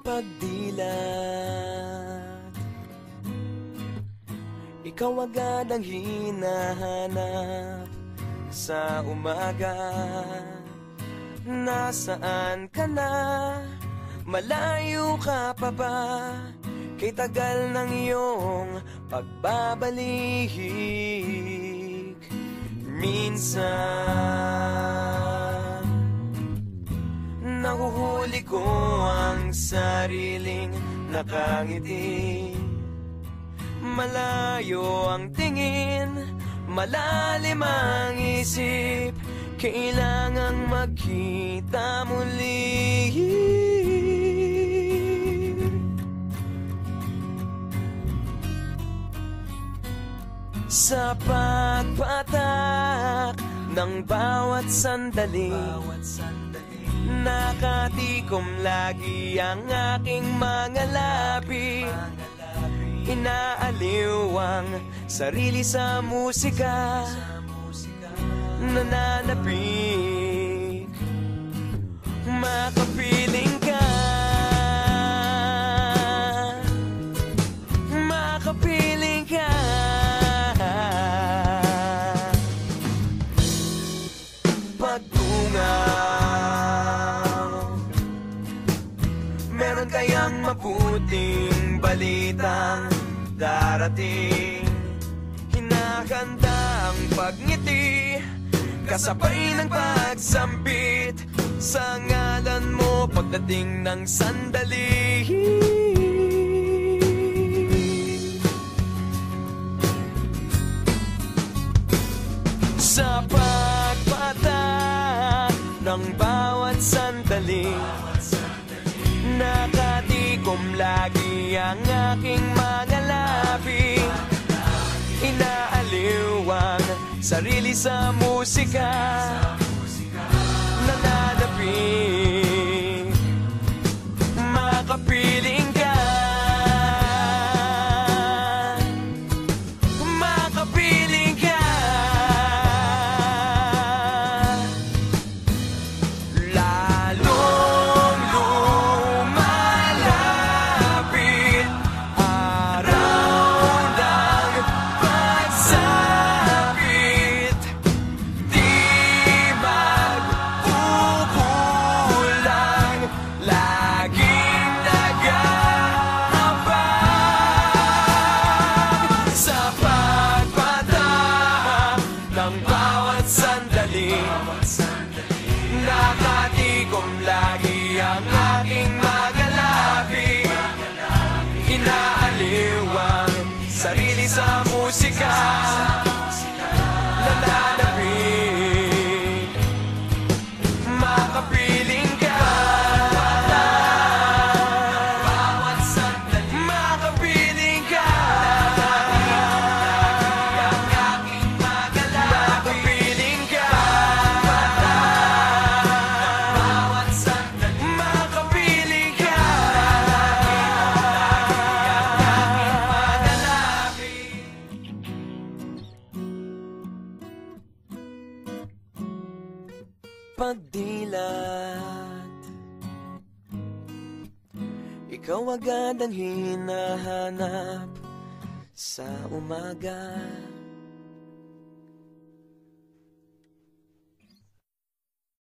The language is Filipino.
pagdilat, ikaw agad ang hinahanap sa umaga. Nasaan ka na? Malayo ka pa ba? Kay tagal ng iyong pagbabalik. Minsan nahuhuli ko ang sariling nakangiti. Malayo ang tingin, malalim ang isip, kailangang magkita muli. Sa pagpatak ng bawat sandali, nakatikom lagi ang aking mga labi. Inaaliw ang sarili sa musika, nananapik, makapiling ka, makapiling ka. Pagtungaw, meron kayang mabuting balitang darating. Hinahanda ang pagngiti, kasabay ng pagsampit sa ngalan mo pagdating ng sandali. Sa pagpatak ng bawat sandali, nakatikom lagi ang aking mga labi. Inaaliw ang sarili sa musika, nananapik, makapiling ka, makapiling ka. Lalong lumalapit araw ng pagsapit, di magpupulang, laging nag-aabang. Sa pagpatak ng bawat sandali, nakatikom lagi ang aking mga labi. Inaaliw ang sarili sa musika, nananapik, makapiling ka, makapiling ka, makapiling ka, makapiling ka. Pagdilat, ikaw agad ang hinahanap sa umaga.